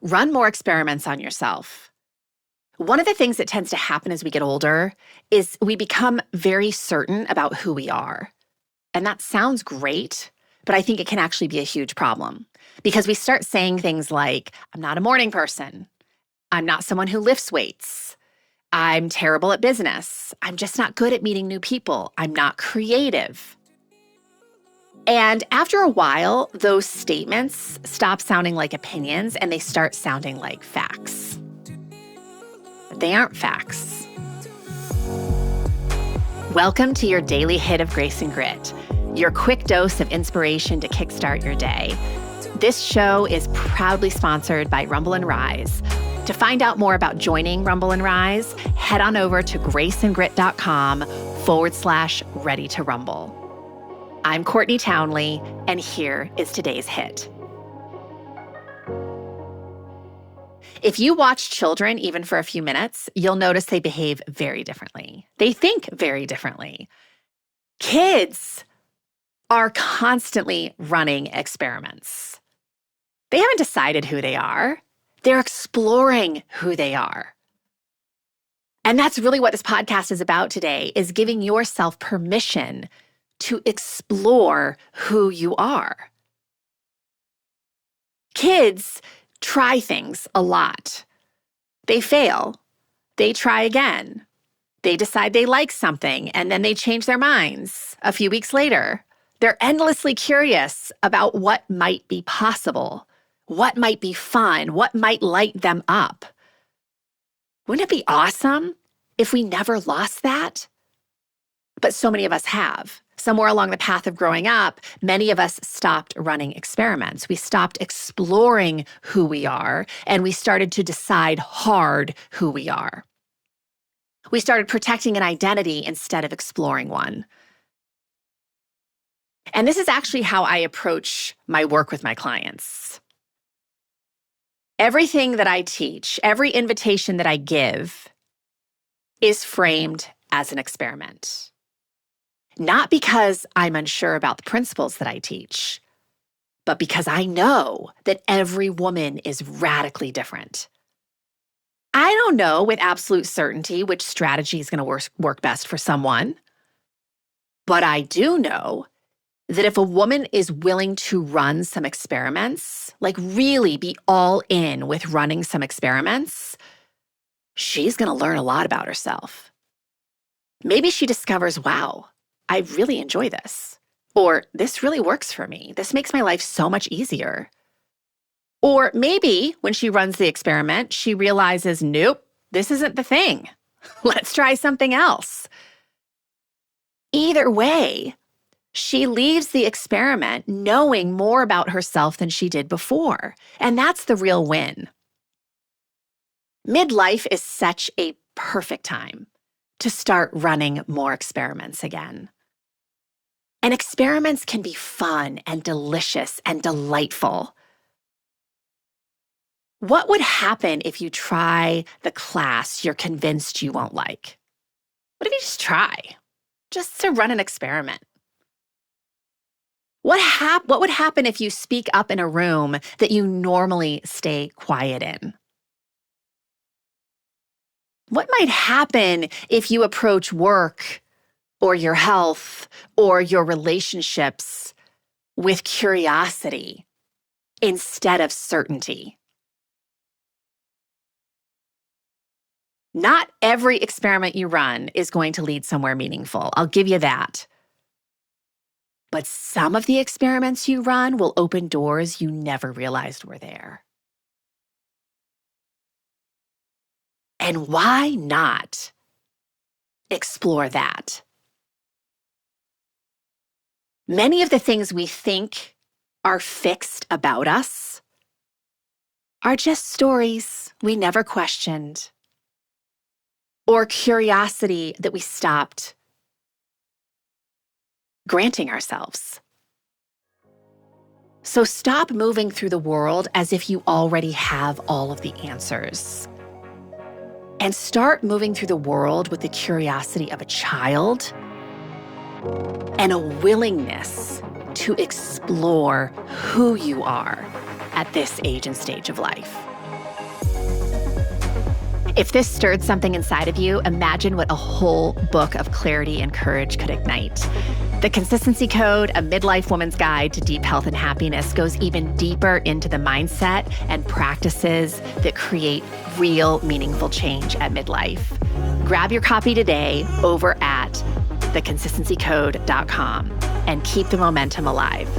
Run more experiments on yourself. One of the things that tends to happen as we get older is we become very certain about who we are. And that sounds great, but I think it can actually be a huge problem because we start saying things like, I'm not a morning person. I'm not someone who lifts weights. I'm terrible at business. I'm just not good at meeting new people. I'm not creative. And after a while, those statements stop sounding like opinions and they start sounding like facts. They aren't facts. Welcome to your daily hit of grace and grit, your quick dose of inspiration to kickstart your day. This show is proudly sponsored by Rumble and Rise. To find out more about joining Rumble and Rise, head on over to graceandgrit.com/ready to rumble. I'm Courtney Townley, and here is today's hit. If you watch children even for a few minutes, you'll notice they behave very differently. They think very differently. Kids are constantly running experiments. They haven't decided who they are. They're exploring who they are. And that's really what this podcast is about today, is giving yourself permission to explore who you are. Kids try things a lot. They fail. They try again. They decide they like something, and then they change their minds a few weeks later. They're endlessly curious about what might be possible, what might be fun, what might light them up. Wouldn't it be awesome if we never lost that? But so many of us have. Somewhere along the path of growing up, many of us stopped running experiments. We stopped exploring who we are, and we started to decide hard who we are. We started protecting an identity instead of exploring one. And this is actually how I approach my work with my clients. Everything that I teach, every invitation that I give is framed as an experiment. Not because I'm unsure about the principles that I teach, but because I know that every woman is radically different. I don't know with absolute certainty which strategy is going to work best for someone, but I do know that if a woman is willing to run some experiments, like really be all in with running some experiments, she's going to learn a lot about herself. Maybe she discovers, wow, I really enjoy this. Or this really works for me. This makes my life so much easier. Or maybe when she runs the experiment, she realizes, nope, this isn't the thing. Let's try something else. Either way, she leaves the experiment knowing more about herself than she did before. And that's the real win. Midlife is such a perfect time to start running more experiments again. And experiments can be fun and delicious and delightful. What would happen if you try the class you're convinced you won't like? What if you just try? Just to run an experiment. What would happen if you speak up in a room that you normally stay quiet in? What might happen if you approach work or your health or your relationships with curiosity instead of certainty? Not every experiment you run is going to lead somewhere meaningful. I'll give you that. But some of the experiments you run will open doors you never realized were there. And why not explore that? Many of the things we think are fixed about us are just stories we never questioned, or curiosity that we stopped granting ourselves. So stop moving through the world as if you already have all of the answers. And start moving through the world with the curiosity of a child and a willingness to explore who you are at this age and stage of life. If this stirred something inside of you, imagine what a whole book of clarity and courage could ignite. The Consistency Code, a midlife woman's guide to deep health and happiness, goes even deeper into the mindset and practices that create real, meaningful change at midlife. Grab your copy today over at theconsistencycode.com and keep the momentum alive.